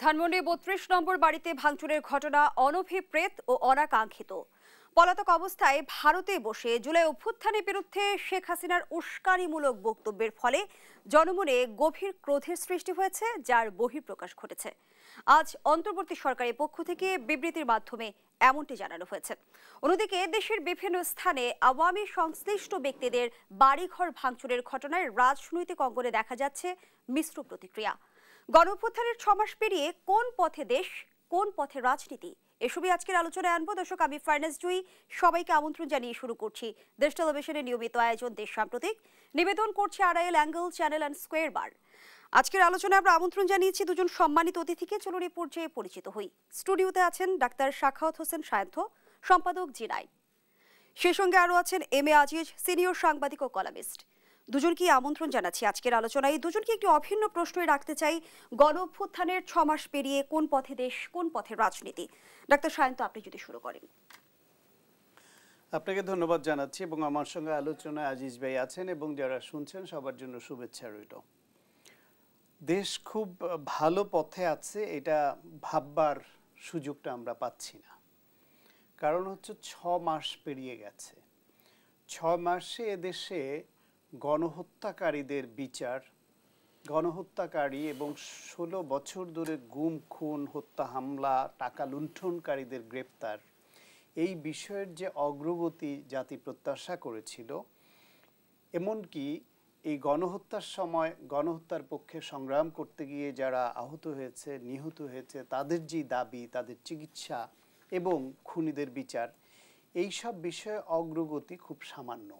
ধানমন্ডি ৩২ নম্বর বাড়িতে ভাঙচুরের ঘটনা অনভিপ্রেত ও অনাকাঙ্ক্ষিত। পলাতক অবস্থায় ভারতে বসে জুলাই অভ্যুত্থানের বিরুদ্ধে শেখ হাসিনার উস্কানিমূলক বক্তব্যের ফলে জনমনে গভীর ক্রোধের সৃষ্টি হয়েছে, যার বহিঃপ্রকাশ ঘটেছে। আজ অন্তর্বর্তী সরকারের পক্ষ থেকে বিবৃতির মাধ্যমে এমনটি জানানো হয়েছে। অন্যদিকে দেশের বিভিন্ন স্থানে আওয়ামী সংশ্লিষ্ট ব্যক্তিদের বাড়িঘর ভাঙচুরের ঘটনায় রাজনৈতিক অঙ্গনে দেখা যাচ্ছে মিশ্র প্রতিক্রিয়া। গণঅভ্যুত্থানের ৬ মাস পেরিয়ে কোন পথে দেশ, কোন পথে রাজনীতি, এসবই আজকের আলোচনায় আনবো। দর্শক, আমি ফার্নাস জুই সবাইকে আমন্ত্রণ জানিয়ে শুরু করছি দেশ টেলিভিশনের নিয়মিত আয়োজন দেশ সাম্প্রতিক। নিবেদন করছি Arail angle channel and square বার। আজকের আলোচনায় আমরা আমন্ত্রণ জানিয়েছি দুজন সম্মানিত অতিথিকে। চলুন এই পর্যায়ে পরিচিত হই। স্টুডিওতে আছেন ডাক্তার সাখাওয়াত হোসেন সায়ন্থ, সম্পাদক জি9। সেই সঙ্গে আরও আছেন এম এ আজিজ, সিনিয়র সাংবাদিক ও কলামিস্ট। দুজনকে আমন্ত্রণ জানাচ্ছি আজকের আলোচনায়। দুজনকে একটি অভিন্ন প্রশ্নই রাখতে চাই, গণ অভ্যুত্থানের ৬ মাস পেরিয়ে কোন পথে দেশ, কোন পথে রাজনীতি। ডাক্তার সায়ন্থ, আপনি যদি শুরু করেন। আপনাকে ধন্যবাদ জানাচ্ছি এবং আমার সঙ্গে আলোচনায় আজিজ ভাই আছেন এবং যারা শুনছেন সবার জন্য শুভেচ্ছা রইল। দেশ খুব ভালো পথে আছে, এটা ভাববার সুযোগটা আমরা পাচ্ছি না। কারণ হচ্ছে ৬ মাস পেরিয়ে গেছে। ৬ মাসে এদেশে গণহত্যাকারীদের বিচার, গণহত্যাকারী এবং ১৬ বছর ধরে গুম খুন, হত্যা হামলা, টাকা লুণ্ঠনকারীদের গ্রেপ্তার, এই বিষয়ের যে অগ্রগতি জাতি প্রত্যাশা করেছিল, এমনকি এই গণহত্যার সময় গণহত্যার পক্ষে সংগ্রাম করতে গিয়ে যারা আহত হয়েছে, নিহত হয়েছে, তাদের যে দাবি, তাদের চিকিৎসা এবং খুনিদের বিচার, এই সব বিষয়ে অগ্রগতি খুব সামান্য।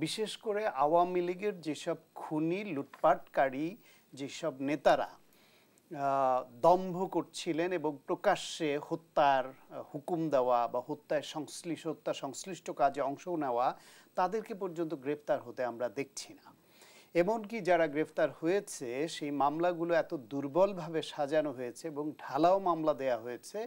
বিশেষ করে আওয়ামী লীগের যেসব খুনি, লুটপাটকারী যেসব নেতারা দম্ভ করছিলেন এবং প্রকাশ্যে হত্যার হুকুম দেওয়া বা হত্যা সংশ্লিষ্ট কাজে অংশ নেওয়া, তাদেরকে পর্যন্ত গ্রেপ্তার হতে আমরা দেখছি না। এমনকি যারা গ্রেফতার হয়েছে সেই মামলাগুলো এত দুর্বলভাবে সাজানো হয়েছে এবং ঢালাও মামলা দেয়া হয়েছে,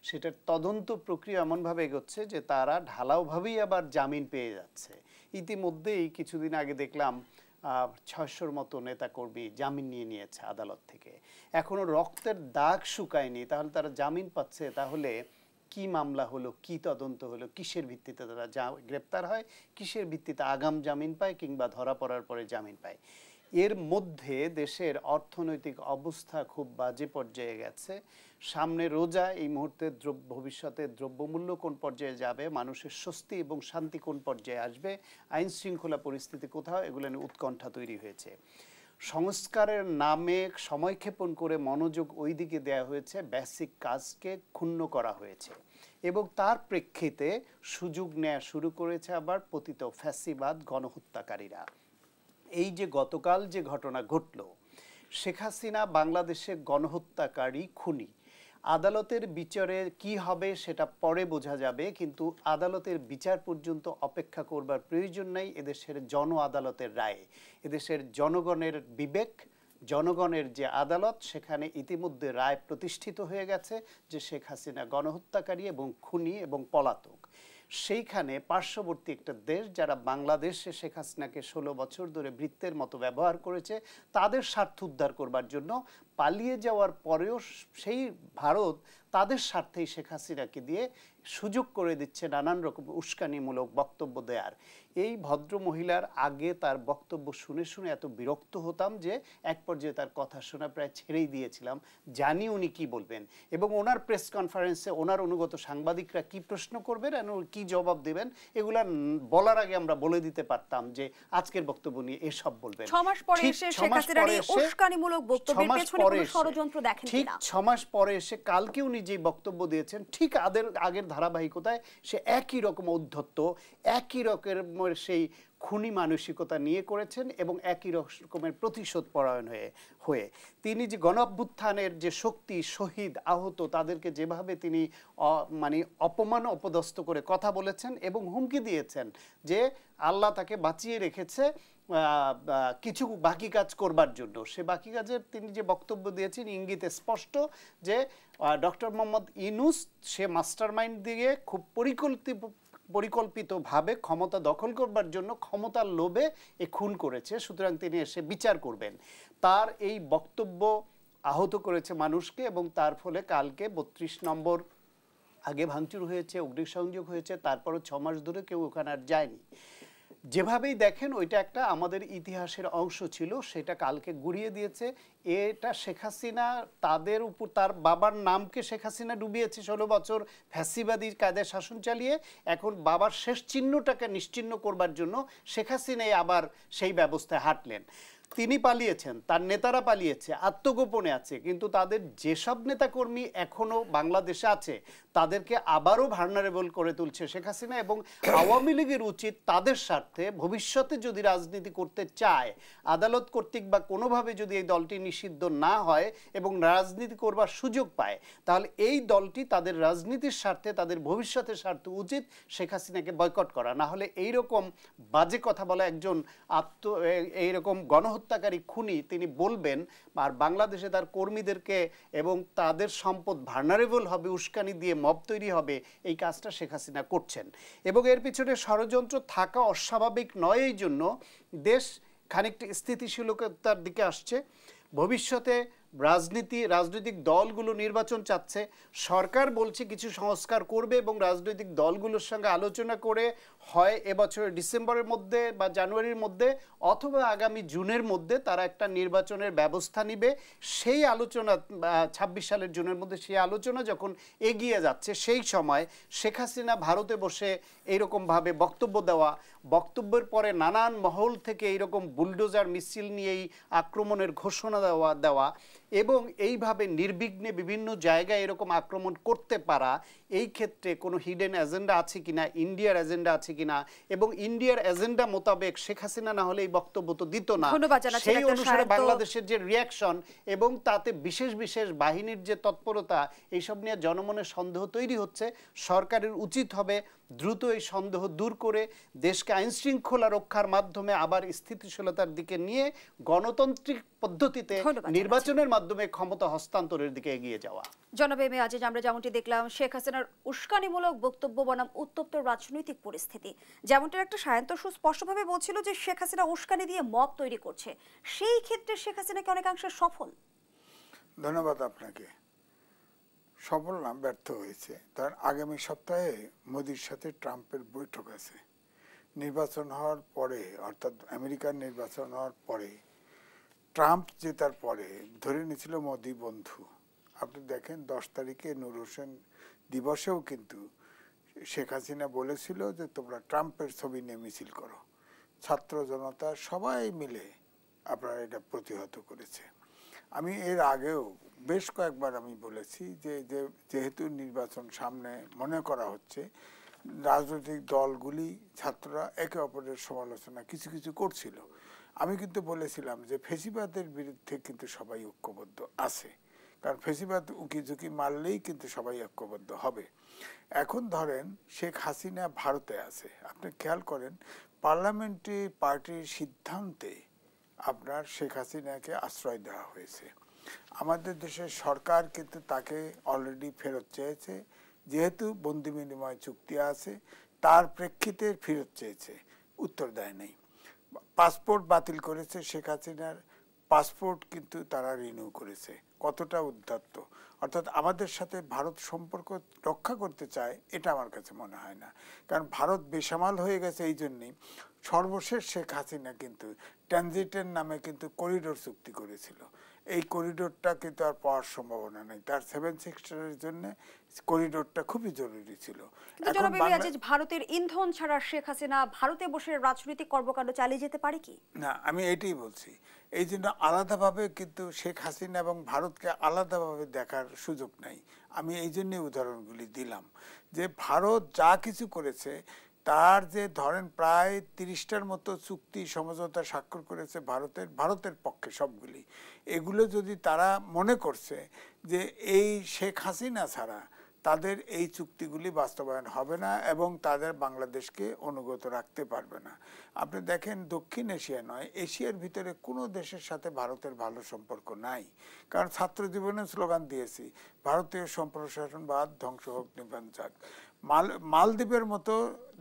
সেটার তদন্ত প্রক্রিয়া এমনভাবে এগোচ্ছে যে তারা ঢালাওভাবেই আবার জামিন পেয়ে যাচ্ছে। ইতিমধ্যেই কিছুদিন আগে দেখলাম ৬০০-র মতো নেতাকর্মী জামিন নিয়েছে আদালত থেকে। এখনো রক্তের দাগ শুকায়নি, তাহলে তারা জামিন পাচ্ছে। তাহলে কি মামলা হলো, কি তদন্ত হলো, কিসের ভিত্তিতে তারা গ্রেপ্তার হয়, কিসের ভিত্তিতে আগাম জামিন পায় কিংবা ধরা পড়ার পরে জামিন পায়? এর মধ্যে দেশের অর্থনৈতিক অবস্থা খুব বাজে পর্যায়ে গেছে। সামনে রোজা, এই মুহূর্তে ভবিষ্যতে দ্রব্যমূল্য কোন পর্যায়ে যাবে, মানুষের স্বস্তি এবং শান্তি কোন পর্যায়ে আসবে, আইন শৃঙ্খলা পরিস্থিতি কোথাও, এগুলো নিয়ে উৎকণ্ঠা তৈরি হয়েছে। সংস্কারের নামে সময়ক্ষেপণ করে মনোযোগ ওই দিকে দেওয়া হয়েছে, বেসিক কাজকে ক্ষুণ্ণ করা হয়েছে এবং তার প্রেক্ষিতে সুযোগ নেওয়া শুরু করেছে আবার পতিত ফ্যাসিবাদ গণহত্যাকারীরা। এই যে গতকাল যে ঘটনা ঘটল, শেখ হাসিনা বাংলাদেশে গণহত্যাকারী, খুনি। আদালতের বিচারে কি হবে সেটা পরে বোঝা যাবে, কিন্তু আদালতের বিচার পর্যন্ত অপেক্ষা করবার প্রয়োজন নেই। এদেশের জন আদালতের রায়, এদেশের জনগণের বিবেক, জনগণের যে আদালত, সেখানে ইতিমধ্যে রায় প্রতিষ্ঠিত হয়ে গেছে যে শেখ হাসিনা গণহত্যাকারী এবং খুনি এবং পলাতক। সেইখানে পার্শ্ববর্তী একটা দেশ যারা বাংলাদেশে শেখ হাসিনাকে ১৬ বছর ধরে বৃত্তের মতো ব্যবহার করেছে, তাদের স্বার্থ উদ্ধার করবার জন্য পালিয়ে যাওয়ার পরেও সেই ভারত তাদের স্বার্থেই শেখ হাসিনাকে দিয়ে সুযোগ করে দিচ্ছে নানান রকম উস্কানিমূলক বক্তব্য দেওয়ার। এই ভদ্র মহিলার আগে তার বক্তব্য শুনে শুনে এত বিরক্ত হতাম যে এক পর্যায়ে তার কথা শোনা প্রায় ছেড়েই দিয়েছিলাম। জানি উনি কি বলবেন এবং ওনার প্রেস কনফারেন্সে ওনার অনুগত সাংবাদিকরা কি প্রশ্ন করবেন এবং কি জবাব দেবেন, এগুলা বলার আগে আমরা বলে দিতে পারতাম যে আজকের বক্তব্য নিয়ে এসব বলবেন। ৬ মাস পরে এসে শেখ হাসিনার এই উস্কানিমূলক বক্তব্যের পেছনে কোনো ষড়যন্ত্র দেখেন কিনা? ঠিক ৬ মাস পরে এসে কালকে উনি যে বক্তব্য দিয়েছেন, ঠিক আগের ধারাবাহিকতায় সে একই রকম ঔদ্ধত্য, একই রকমের সেই খুনি মানসিকতা নিয়ে করেছেন এবং একই রকমের প্রতিশোধ পরায়ণ হয়ে তিনি যে গণঅভ্যুত্থানের যে শক্তি, শহীদ, আহত, তাদেরকে যেভাবে তিনি মানে অপমান অপদস্থ করে কথা বলেছেন এবং হুমকি দিয়েছেন যে আল্লাহ তাকে বাঁচিয়ে রেখেছে কিছু বাকি কাজ করবার জন্য। সে বাকি কাজের তিনি যে বক্তব্য দিয়েছেন ইঙ্গিতে স্পষ্ট যে ডক্টর মোহাম্মদ ইউনূস সে মাস্টারমাইন্ড দিয়ে খুব পরিকল্পিতভাবে ক্ষমতা দখল করবার জন্য ক্ষমতার লোভে এ খুন করেছে, সুতরাং তিনি এসে বিচার করবেন। তার এই বক্তব্য আহত করেছে মানুষকে, এবং তার ফলে কালকে ৩২ নম্বর আগে ভাঙচুর হয়েছে, অগ্নিসংযোগ হয়েছে, তারপরও 6 মাস ধরে কেউ ওখানে আর যায়নি। যেভাবেই দেখেন ওইটা একটা আমাদের ইতিহাসের অংশ ছিল, সেটা কালকে গুড়িয়ে দিয়েছে। এটা শেখ হাসিনা তাদের উপর, তার বাবার নামকে শেখ হাসিনা ডুবিয়েছে 16 বছর ফ্যাসিবাদী কায়দায় শাসন চালিয়ে। এখন বাবার শেষ চিহ্নটাকে নিশ্চিহ্ন করবার জন্য শেখ হাসিনাই আবার সেই ব্যবস্থায় হাঁটলেন। তিনি পালিয়েছেন, তার নেতারা পালিয়েছে, আত্মগোপনে আছে, কিন্তু তাদের যেসব নেতাকর্মী এখনো বাংলাদেশে আছে তাদেরকে আবারও ভার্নারেবল করে তুলছে শেখ হাসিনা। এবং আওয়ামী লীগের উচিত তাদের স্বার্থে ভবিষ্যতে যদি রাজনীতি করতে চায়, আদালত কর্তৃক বা কোনোভাবে যদি এই দলটি নিষিদ্ধ না হয় এবং রাজনীতি করবার সুযোগ পায়, তাহলে এই দলটি তাদের রাজনীতির স্বার্থে, তাদের ভবিষ্যতের স্বার্থে উচিত শেখ হাসিনাকে বয়কট করা। না হলে এইরকম বাজে কথা বলা একজন এইরকম গণহত্যাকারী খুনি তিনি বলবেন, আর বাংলাদেশে তার কর্মীদেরকে এবং তাদের সম্পদ ভার্নারেবল হবে, উস্কানি দিয়ে মব তৈরি হবে, এই কাজটা শেখ হাসিনা করছেন। এবং এর পিছনে ষড়যন্ত্র থাকা অস্বাভাবিক নয়, এই জন্য দেশ খানিকটা স্থিতিশীলতার দিকে আসছে। ভবিষ্যতে রাজনৈতিক দলগুলো নির্বাচন চাচ্ছে, সরকার বলছে কিছু সংস্কার করবে এবং রাজনৈতিক দলগুলোর সঙ্গে আলোচনা করে হয় এবছরের ডিসেম্বরের মধ্যে বা জানুয়ারির মধ্যে অথবা আগামী জুনের মধ্যে তারা একটা নির্বাচনের ব্যবস্থা নিবে। সেই আলোচনা ২৬ সালের জুনের মধ্যে, সেই আলোচনা যখন এগিয়ে যাচ্ছে, সেই সময় শেখ হাসিনা ভারতে বসে এইরকমভাবে বক্তব্য দেওয়া, বক্তব্যের পরে নানান মহল থেকে এইরকম বুলডোজার মিছিল নিয়েই আক্রমণের ঘোষণা দেওয়া এবং এইভাবে নির্বিঘ্নে বিভিন্ন জায়গায় এরকম আক্রমণ করতে পারা, এই ক্ষেত্রে কোনো হিডেন এজেন্ডা আছে কিনা, ইন্ডিয়ার এজেন্ডা আছে কিনা, এবং ইন্ডিয়ার এজেন্ডা মোতাবেক শেখ হাসিনা না হলে এই বক্তব্য তো দিত না। সেই অনুসারে বাংলাদেশের যে রিয়াকশন এবং তাতে বিশেষ বিশেষ বাহিনীর যে তৎপরতা, এইসব নিয়ে জনমনের সন্দেহ তৈরি হচ্ছে। সরকারের উচিত হবে দ্রুত এই সন্দেহ দূর করে দেশকে আইন শৃঙ্খলা রক্ষার মাধ্যমে আবার স্থিতিশীলতার দিকে নিয়ে গণতান্ত্রিক পদ্ধতিতে নির্বাচনের মাধ্যমে ক্ষমতা হস্তান্তরের দিকে এগিয়ে যাওয়া। জনাব এম এ আজিজ, আমরা যেমনটি দেখলাম শেখ হাসিনার উস্কানিমূলক বক্তব্য বনাম উত্তপ্ত রাজনৈতিক পরিস্থিতি, যেমনটার একটা সায়ন্ত সুস্পষ্টভাবে বলছিল যে শেখ হাসিনা উস্কানি দিয়ে মব তৈরি করছে, সেই ক্ষেত্রে শেখ হাসিনাকে অনেকাংশে সফল। ধন্যবাদ আপনাকে। সফল না, ব্যর্থ হয়েছে। তার আগামী সপ্তাহে মোদির সাথে ট্রাম্পের বৈঠক আছে। নির্বাচন হওয়ার পরে, অর্থাৎ আমেরিকার নির্বাচন হওয়ার পরে, ট্রাম্প জেতার পরে ধরে নিয়েছিল মোদি বন্ধু। আপনি দেখেন 10 তারিখে নূর হোসেন দিবসেও কিন্তু শেখ হাসিনা বলেছিল যে তোমরা ট্রাম্পের ছবি নিয়ে মিছিল করো। ছাত্র জনতা সবাই মিলে আপনারা এটা প্রতিহত করেছে। আমি এর আগেও বেশ কয়েকবার আমি বলেছি যে যেহেতু নির্বাচন সামনে মনে করা হচ্ছে, রাজনৈতিক দলগুলি, ছাত্ররা একে অপরের সমালোচনা কিছু কিছু করছিল। আমি কিন্তু বলেছিলাম যে ফেসিবাদের বিরুদ্ধে কিন্তু সবাই ঐক্যবদ্ধ আছে, কারণ ফেসিবাদ উকি ঝুঁকি মারলেই কিন্তু সবাই ঐক্যবদ্ধ হবে। এখন ধরেন শেখ হাসিনা ভারতে আছে, আপনি খেয়াল করেন পার্লামেন্টারি পার্টির সিদ্ধান্তে আপনার শেখ হাসিনাকে আশ্রয় দেওয়া হয়েছে। আমাদের দেশের সরকার কিন্তু তাকে অলরেডি ফেরত চেয়েছে, যেহেতু বন্দি বিনিময় চুক্তি আছে তার প্রেক্ষিতে ফেরত চেয়েছে, উত্তর দেয় নাই। পাসপোর্ট বাতিল করেছে শেখ হাসিনার, পাসপোর্ট কিন্তু তারা রিনিউ করেছে। কতটা উদ্ধত্ত! অর্থাৎ আমাদের সাথে ভারত সম্পর্ক রক্ষা করতে চায়, এটা আমার কাছে মনে হয় না। কারণ ভারত বেসামাল হয়ে গেছে। এই জন্যেই সর্বশেষ শেখ হাসিনা কিন্তু ট্রানজিটের নামে কিন্তু করিডোর চুক্তি করেছিল। এই করিডোরটা কিন্তু আর পাওয়ার সম্ভাবনা নেই। তার 7 সেক্টরের জন্য করিডোরটা খুবই জরুরি ছিল। ভারতের ইন্ধন ছাড়া শেখ হাসিনা ভারতে বসে রাজনৈতিক কর্মকাণ্ড চালিয়ে যেতে পারে কি না, আমি এটাই বলছি। এই জন্য আলাদাভাবে কিন্তু শেখ হাসিনা এবং ভারতকে আলাদাভাবে দেখার সুযোগ নাই। আমি এই জন্যই উদাহরণগুলি দিলাম যে ভারত যা কিছু করেছে, তার যে ধরেন প্রায় 30টার মতো চুক্তি সমঝোতা স্বাক্ষর করেছে ভারতের পক্ষে সবগুলি, এগুলো যদি তারা মনে করছে যে এই শেখ হাসিনা ছাড়া তাদের এই চুক্তিগুলি বাস্তবায়ন হবে না এবং তাদের বাংলাদেশকে অনুগত রাখতে পারবে না। আপনি দেখেন দক্ষিণ এশিয়া নয়, এশিয়ার ভিতরে কোনো দেশের সাথে ভারতের ভালো সম্পর্ক নাই। কারণ ছাত্র জীবনে স্লোগান দিয়েছি, ভারতীয় সম্প্রসারণবাদ ধ্বংস হোক নির্বাণ যাক। মালদ্বীপের মতো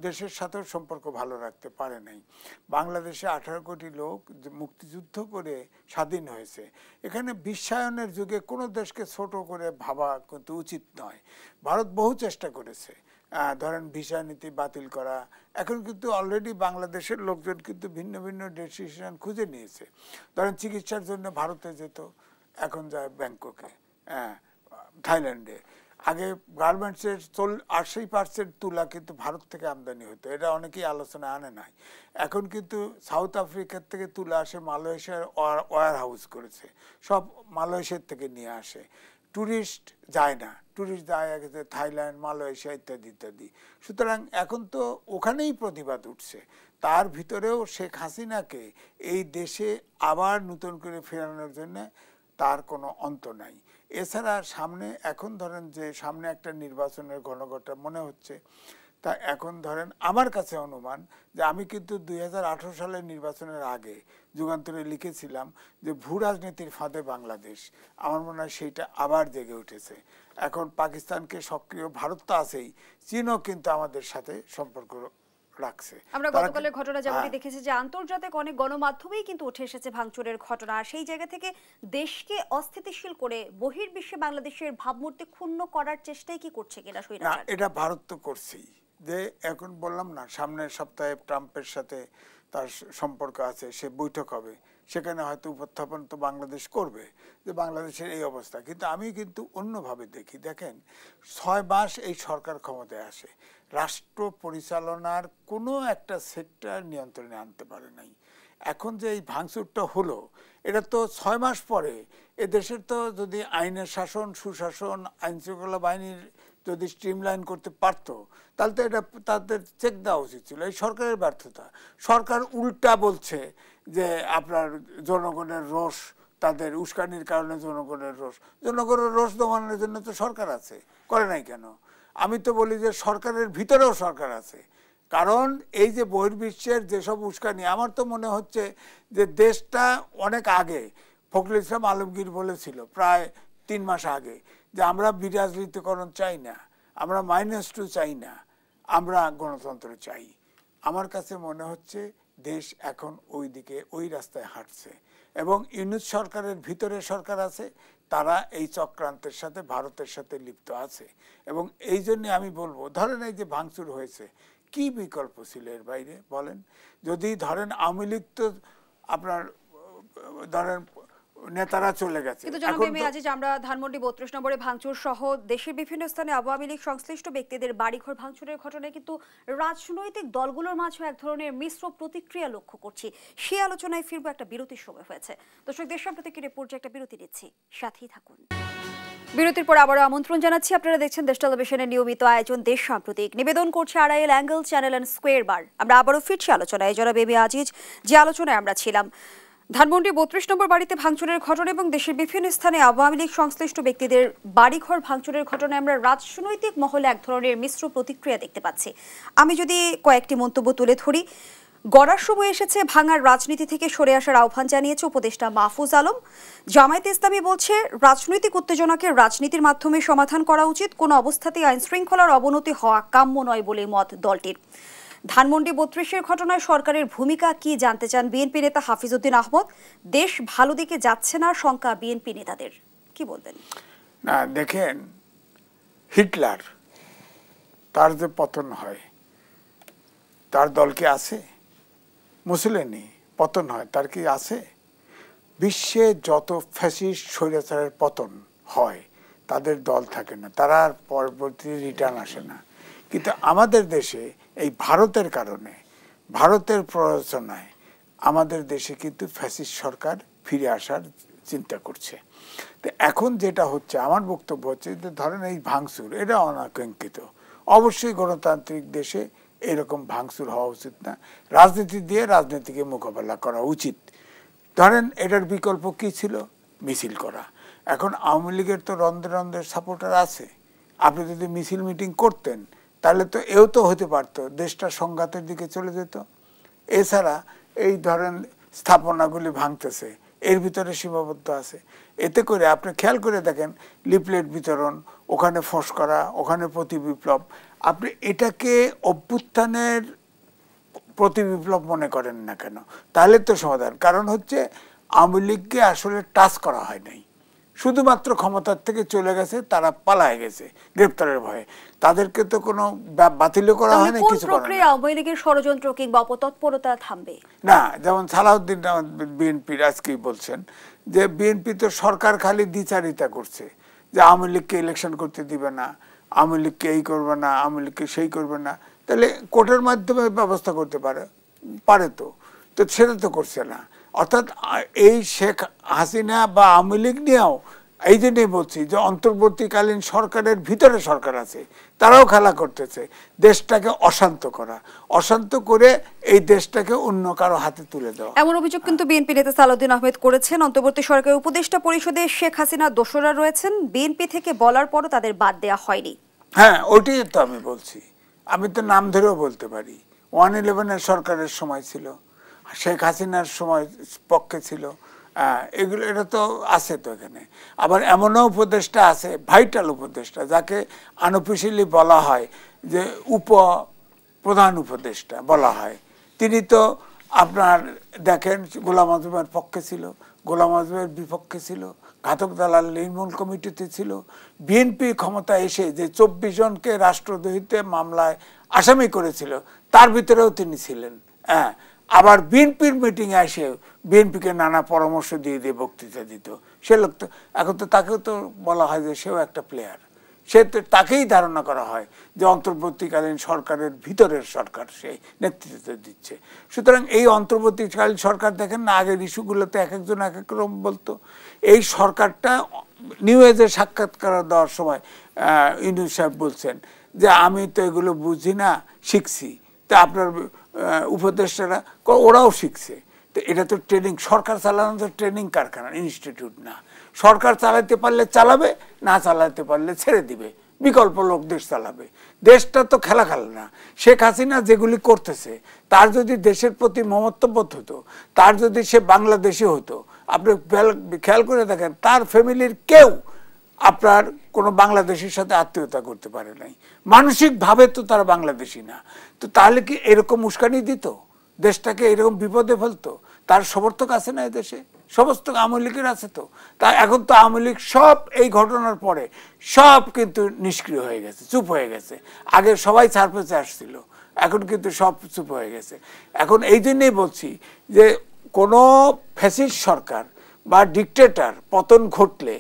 দেশের সাথেও সম্পর্ক ভালো রাখতে পারে নাই। বাংলাদেশে 18 কোটি লোক মুক্তিযুদ্ধ করে স্বাধীন হয়েছে। এখানে বিশ্বায়নের যুগে কোনো দেশকে ছোট করে ভাবা কিন্তু উচিত নয়। ভারত বহু চেষ্টা করেছে, ধরেন ভিসা নীতি বাতিল করা। এখন কিন্তু অলরেডি বাংলাদেশের লোকজন কিন্তু ভিন্ন ভিন্ন ডেস্টিনেশন খুঁজে নিয়েছে। ধরেন চিকিৎসার জন্য ভারতে যেত, এখন যায় ব্যাংককে, থাইল্যান্ডে। আগে গার্মেন্টসের 80% তুলা কিন্তু ভারত থেকে আমদানি হতো, এটা অনেকেই আলোচনা আনে নাই। এখন কিন্তু সাউথ আফ্রিকার থেকে তুলা আসে, মালয়েশিয়ার ওয়ার হাউস করেছে, সব মালয়েশিয়ার থেকে নিয়ে আসে। ট্যুরিস্ট যায় না, ট্যুরিস্ট যায় আগে থাইল্যান্ড, মালয়েশিয়া ইত্যাদি ইত্যাদি। সুতরাং এখন তো ওখানেই প্রতিবাদ উঠছে। তার ভিতরেও শেখ হাসিনাকে এই দেশে আবার নতুন করে ফেরানোর জন্য তার কোনো অন্ত নাই। এছাড়া সামনে এখন ধরেন যে সামনে একটা নির্বাচনের ঘনঘটা মনে হচ্ছে, তা এখন ধরেন আমার কাছে অনুমান যে আমি কিন্তু 2018 সালের নির্বাচনের আগে যুগান্তরে লিখেছিলাম যে ভূ রাজনীতির ফাঁদে বাংলাদেশ। আমার মনে হয় সেইটা আবার জেগে উঠেছে। এখন পাকিস্তানকে সক্রিয়, ভারত তো আছেই, চীনও কিন্তু আমাদের সাথে সম্পর্ক রাখছে। আমরা গতকালের ঘটনা যেমনটি দেখেছি যে আন্তর্জাতিক অনেক গণমাধ্যমেই কিন্তু উঠে এসেছে ভাঙচুরের ঘটনা। আর সেই জায়গা থেকে দেশকে অস্থিতিশীল করে বহির্বিশ্বে বাংলাদেশের ভাবমূর্তি ক্ষুণ্ণ করার চেষ্টাই কি করছে কিনা না, এটা ভারত তো করছেই। যে এখন বললাম না, সামনের সপ্তাহে ট্রাম্পের সাথে তার সম্পর্ক আছে, সে বৈঠক হবে, সেখানে হয়তো উপস্থাপন তো বাংলাদেশ করবে যে বাংলাদেশের এই অবস্থা। কিন্তু আমি কিন্তু অন্যভাবে দেখি। দেখেন, 6 মাস এই সরকার ক্ষমতায় আসে, রাষ্ট্র পরিচালনার কোনো একটা সেক্টর নিয়ন্ত্রণে আনতে পারে নাই। এখন যে এই ভাঙচুরটা হলো, এটা তো 6 মাস পরে এ দেশের তো যদি আইনের শাসন, সুশাসন, আইন শৃঙ্খলা বাহিনীর যদি স্ট্রিমলাইন করতে পারতো, তাহলে তো এটা তাদের চেক দেওয়া উচিত ছিল। এই সরকারের ব্যর্থতা। সরকার উল্টা বলছে যে আপনার জনগণের রোষ, তাদের উস্কানির কারণে জনগণের রোষ দমানোর জন্য তো সরকার আছে, করে নাই কেন? আমি তো বলি যে সরকারের ভিতরেও সরকার আছে। কারণ এই যে বহির্বিশ্বের যেসব উস্কানি, আমার তো মনে হচ্ছে যে দেশটা অনেক আগে ফখরুল ইসলাম আলমগীর বলেছিল প্রায় 3 মাস আগে যে আমরা বিরাজনীতিকরণ চাই না, আমরা -2 চাই না, আমরা গণতন্ত্র চাই। আমার কাছে মনে হচ্ছে দেশ এখন ওই দিকে, ওই রাস্তায় হাঁটছে। এবং ইউনূস সরকারের ভিতরে সরকার আছে, তারা এই চক্রান্তের সাথে ভারতের সাথে লিপ্ত আছে। এবং এই জন্যে আমি বলবো, ধরেন এই যে ভাঙচুর হয়েছে, কি বিকল্প ছিল এর বাইরে বলেন? যদি ধরেন আওয়ামী লীগ তো আপনার ধরেন নেতারা চলে গেছে। কিন্তু জনাব এম এ আজিজ, আমরা ধানমন্ডি 32 নম্বরে ভাঙচুর সহ দেশের বিভিন্ন স্থানে আওয়ামী লীগ সংশ্লিষ্ট ব্যক্তিদের বাড়িঘর ভাঙচুরের ঘটনায় কিন্তু রাজনৈতিক দলগুলোর মাঝে এক ধরনের মিশ্র প্রতিক্রিয়া লক্ষ্য করছি। সেই আলোচনায় ফিরবো, একটা বিরতির সময় হয়েছে। দর্শক, দেশ সম্প্রতিক রিপোর্টে একটা বিরতি নিচ্ছি, সাথেই থাকুন। বিরতির পর আবারও আমন্ত্রণ জানাচ্ছি, আপনারা দেখছেন দেশ টেলিভিশনের নিয়মিত আয়োজন দেশ সাম্প্রতিক। নিবেদন করছে Arail angle channel and square বার। আমরা আবারও ফিরছি আলোচনায়। জনাব এম এ আজিজ, যে আলোচনায় আমরা ছিলাম, ধানমন্ডি 32 নম্বর বাড়িতে ভাঙচুরের ঘটনা এবং দেশের বিভিন্ন স্থানে আওয়ামী লীগ সংশ্লিষ্ট ব্যক্তিদের বাড়িঘর ভাঙচুরের ঘটনায় আমরা রাজনৈতিক মহলে এক ধরনের মিশ্র প্রতিক্রিয়া দেখতে পাচ্ছি। আমি যদি কয়েকটি মন্তব্য তুলে ধরি, গড়ার সময় এসেছে, ভাঙার রাজনীতি থেকে সরে আসার আহ্বান জানিয়েছে উপদেষ্টা মাহফুজ আলম। জামায়াতে ইসলামী বলছে রাজনৈতিক উত্তেজনাকে রাজনীতির মাধ্যমে সমাধান করা উচিত, কোনো অবস্থাতেই আইন শৃঙ্খলার অবনতি হওয়া কাম্য নয় বলে মত দলটির। ধানমন্ডি 32-এর ঘটনায় সরকারের ভূমিকা কি জানতে চান বিএনপি নেতা হাফিজউদ্দিন আহমদ। দেশ ভালো দিকে যাচ্ছে না, শঙ্কা বিএনপি নেতাদের, কি বলবেন? না, দেখেন, হিটলার তার যে পতন হয়, তার দল কি আছে? মুসলিনি পতন হয়, তার কি আছে? বিশ্বে যত ফ্যাসিস্ট স্বৈরাচারের পতন হয়, তাদের দল থাকে না, তারা আর পরবর্তী রিটার্ন আসে না। কিন্তু আমাদের দেশে এই ভারতের কারণে, ভারতের প্ররোচনায় আমাদের দেশে কিন্তু ফ্যাসিস্ট সরকার ফিরে আসার চিন্তা করছে। তো এখন যেটা হচ্ছে, আমার বক্তব্য হচ্ছে যে ধরেন এই ভাঙচুর, এটা অনাকাঙ্ক্ষিত। অবশ্যই গণতান্ত্রিক দেশে এরকম ভাঙচুর হওয়া উচিত না, রাজনীতি দিয়ে রাজনীতিকে মোকাবেলা করা উচিত। ধরেন এটার বিকল্প কি ছিল? মিছিল করা। এখন আওয়ামী লীগের তো রন্ধ্রে রন্ধ্রে সাপোর্টার আছে, আপনি যদি মিছিল মিটিং করতেন তাহলে তো এও তো হতে পারতো, দেশটা সংঘাতের দিকে চলে যেত। এছাড়া এই ধরেন স্থাপনাগুলি ভাঙতেছে, এর ভিতরে সীমাবদ্ধ আছে। এতে করে আপনি খেয়াল করে দেখেন, লিফলেট বিতরণ, ওখানে ফোঁস করা, ওখানে প্রতি বিপ্লব। আপনি এটাকে অভ্যুত্থানের প্রতিবিপ্লব মনে করেন না কেন, তাহলে তো সমাধান। কারণ হচ্ছে আওয়ামী লীগকে আসলে টাচ করা হয় নাই, শুধুমাত্র ক্ষমতার থেকে চলে গেছে, তারা পালায় গেছে গ্রেপ্তারের ভয়ে, তাদেরকে তো কোনো বাতিলও করা হয় না, কিছু করা হয় না। আওয়ামী লীগের ষড়যন্ত্র কিংবা অপতৎপরতা থামবে না, যেমন সালাউদ্দিন বিএনপির আজকেই বলছেন যে বিএনপি তো সরকার খালি দ্বিচারিতা করছে, যে আওয়ামী লীগকে ইলেকশন করতে দিবে না, আওয়ামী লীগকে এই করবে না, আওয়ামী লীগকে সেই করবে না। তাহলে কোর্টের মাধ্যমে ব্যবস্থা করতে পারে তো সেটা তো করছে না। অর্থাৎ এই শেখ হাসিনা বা আওয়ামী লীগ নিয়েও এই জন্যই বলছি যে অন্তর্বর্তীকালীন সরকারের ভিতরে সরকার আছে, তারাও খেলা করতেছে দেশটাকে অশান্ত করে এই দেশটাকে অন্য কারো হাতে তুলে দেওয়া। এমন অভিযোগ কিন্তু বিএনপি নেতা সালাউদ্দিন আহমেদ করেছেন। অন্তর্বর্তী সরকারের উপদেষ্টা পরিষদে শেখ হাসিনা দোসররা রয়েছেন, বিএনপি থেকে বলার পরও তাদের বাদ দেওয়া হয়নি। হ্যাঁ, ওইটাই তো আমি বলছি, আমি তো নাম ধরেও বলতে পারি। 111-এর সরকারের সময় ছিল, শেখ হাসিনার সময় পক্ষে ছিল, এগুলো এটা তো আছে তো এখানে। আবার এমনও উপদেষ্টা আছে, ভাইটাল উপদেষ্টা, যাকে আনঅফিশিয়ালি বলা হয় যে প্রধান উপদেষ্টা বলা হয়। তিনি তো আপনার দেখেন গোলাম আজমের পক্ষে ছিল, গোলাম আজমের বিপক্ষে ছিল, ঘাতক দালাল নির্মূল কমিটিতে ছিল। বিএনপি ক্ষমতা এসে যে 24 জনকে রাষ্ট্রদ্রোহিতে মামলায় আসামি করেছিল, তার ভিতরেও তিনি ছিলেন। হ্যাঁ, আবার বিএনপির মিটিংয়ে এসে বিএনপিকে নানা পরামর্শ দিয়ে বক্তৃতা দিত। সে লোক তো এখন তো তাকেও তো বলা হয় যে সেও একটা প্লেয়ার, সে তো তাকেই ধারণা করা হয় যে অন্তর্বর্তীকালীন সরকারের ভিতরের সরকার, সেই নেতৃত্ব দিচ্ছে। সুতরাং এই অন্তর্বর্তীকালীন সরকার দেখেন না, আগের ইস্যুগুলোতে এক একজন এক এক রকম বলতো। এই সরকারটা নিউ এজে সাক্ষাৎকার দেওয়ার সময় ইউনূস সাহেব বলছেন যে আমি তো এগুলো বুঝি না, শিখছি। তা আপনার উপদেষ্টারা ওরাও শিখছে। তো এটা তো ট্রেনিং, সরকার চালানো তো ট্রেনিং কারখানা, ইনস্টিটিউট না। সরকার চালাতে পারলে চালাবে, না চালাতে পারলে ছেড়ে দিবে, বিকল্প লোক দেশ চালাবে। দেশটা তো খেলা না। শেখ হাসিনা যেগুলি করতেছে, তার যদি দেশের প্রতি মমত্ববোধ হতো, তার যদি সে বাংলাদেশি হতো, আপনি খেয়াল করে দেখেন তার ফ্যামিলির কেউ আপনার কোনো বাংলাদেশের সাথে আত্মীয়তা করতে পারে নাই, মানসিকভাবে তো তারা বাংলাদেশি না। তো তাহলে কি এরকম উস্কানি দিত, দেশটাকে এরকম বিপদে ফেলতো? তার সমর্থক আছে না দেশে, সমস্ত আওয়ামী লীগের আছে। তো তা এখন তো আওয়ামী লীগ সব এই ঘটনার পরে সব কিন্তু নিষ্ক্রিয় হয়ে গেছে, চুপ হয়ে গেছে। আগে সবাই সারফেসে আসছিল, এখন কিন্তু সব চুপ হয়ে গেছে। এখন এই জন্যই বলছি যে কোনো ফ্যাসিস্ট সরকার বা ডিকটেটর পতন ঘটলে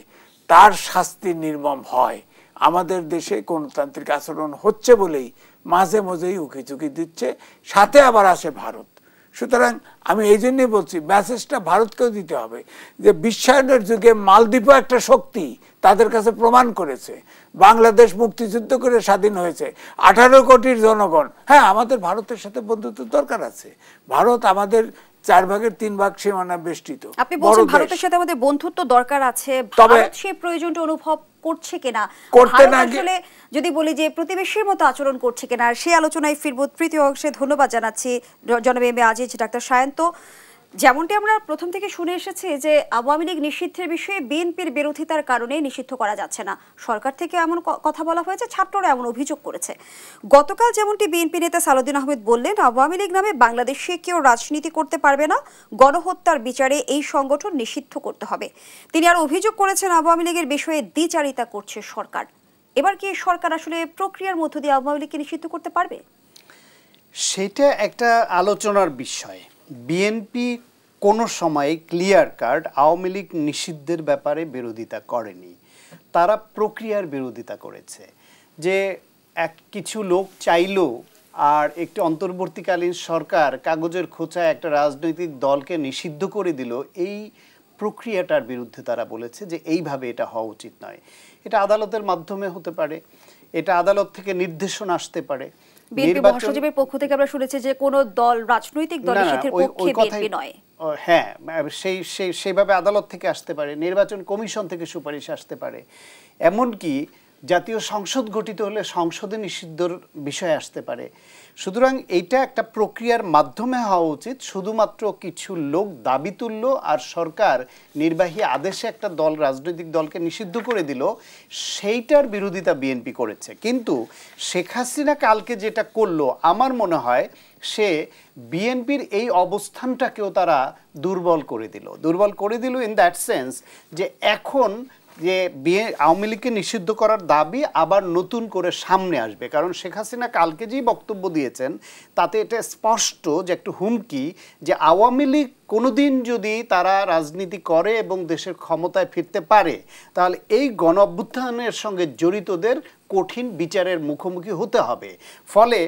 তার শাস্তি নির্মম হয়। আমাদের দেশে গণতান্ত্রিক আচরণ হচ্ছে বলেই মাঝে মাঝেই উকিঝুঁকি দিচ্ছে, সাথে আবার আসে ভারত। সুতরাং আমি এই জন্যই বলছি মেসেজটা ভারতকেও দিতে হবে যে বিশ্বায়নের যুগে মালদ্বীপও একটা শক্তি, তাদের কাছে প্রমাণ করেছে। বাংলাদেশ মুক্তিযুদ্ধ করে স্বাধীন হয়েছে, 18 কোটির জনগণ। হ্যাঁ, আমাদের ভারতের সাথে বন্ধুত্ব দরকার আছে। ভারত আমাদের 4/3 সীমানা বেষ্টিত। আপনি বলছেন ভারতের সাথে আমাদের বন্ধুত্ব দরকার আছে, ভারত সেই প্রয়োজনটা অনুভব করছে কিনা, আসলে যদি বলি যে প্রতিবেশীর মতো আচরণ করছে কিনা, আর সেই আলোচনায় ফিরব তৃতীয় অংশে। ধন্যবাদ জানাচ্ছি জনাব M A Aziz, doctor Sayanta. যেমনটি আমরা প্রথম থেকে শুনে এসেছি যে আওয়ামী লীগ নিষিদ্ধের বিষয়ে বিএনপির বিরোধিতার কারণে নিষিদ্ধ করা যাচ্ছে না, সরকার থেকে এমন কথা বলা হয়েছে, ছাত্ররা এমন অভিযোগ করেছে। গতকাল যেমনটি বিএনপি নেতা সালাউদ্দিন আহমেদ বললেন, আওয়ামী লীগ নামে বাংলাদেশে কেউ রাজনীতি করতে পারবে না, গণহত্যার বিচারে এই সংগঠন নিষিদ্ধ করতে হবে। তিনি আর অভিযোগ করেছেন আওয়ামী লীগের বিষয়ে দ্বিচারিতা করছে সরকার। এবার কি সরকার আসলে প্রক্রিয়ার মধ্য দিয়ে আওয়ামী লীগকে নিষিদ্ধ করতে পারবে? সেটা একটা আলোচনার বিষয়। বিএনপি কোনো সময় ক্লিয়ার কাট আওয়ামী লীগ নিষিদ্ধের ব্যাপারে বিরোধিতা করেনি, তারা প্রক্রিয়ার বিরোধিতা করেছে। যে কিছু লোক চাইলো আর একটি অন্তর্বর্তীকালীন সরকার কাগজের খোঁচায় একটা রাজনৈতিক দলকে নিষিদ্ধ করে দিল, এই প্রক্রিয়াটার বিরুদ্ধে তারা বলেছে যে এইভাবে এটা হওয়া উচিত নয়। এটা আদালতের মাধ্যমে হতে পারে, এটা আদালত থেকে নির্দেশনা আসতে পারে। বিএনপি মহাসচিবের পক্ষ থেকে আমরা শুনেছি যে কোন দল রাজনৈতিক দল নিষিদ্ধের পক্ষে বিএনপি নয়। হ্যাঁ, সেইভাবে আদালত থেকে আসতে পারে, নির্বাচন কমিশন থেকে সুপারিশ আসতে পারে। এমনকি জাতীয় সংসদ গঠিত হলে সংসদে নিষিদ্ধর বিষয় আসতে পারে। সুতরাং এইটা একটা প্রক্রিয়ার মাধ্যমে হওয়া উচিত। শুধুমাত্র কিছু লোক দাবি তুলল আর সরকার নির্বাহী আদেশে একটা দল, রাজনৈতিক দলকে নিষিদ্ধ করে দিল, সেইটার বিরোধিতা বিএনপি করেছে। কিন্তু শেখ হাসিনা কালকে যেটা করলো, আমার মনে হয় সে বিএনপির এই অবস্থানটাকেও তারা দুর্বল করে দিল ইন দ্যাট সেন্স যে এখন যে আওয়ামী লীগকে নিষিদ্ধ করার দাবি আবার নতুন করে সামনে আসবে। কারণ শেখ হাসিনা কালকে যেই বক্তব্য দিয়েছেন তাতে এটা স্পষ্ট যে একটু হুমকি যে আওয়ামী লীগ কোনোদিন যদি তারা রাজনীতি করে এবং দেশের ক্ষমতায় ফিরতে পারে তাহলে এই গণ অভ্যুত্থানের সঙ্গে জড়িতদের কঠিন বিচারের মুখোমুখি হতে হবে। ফলে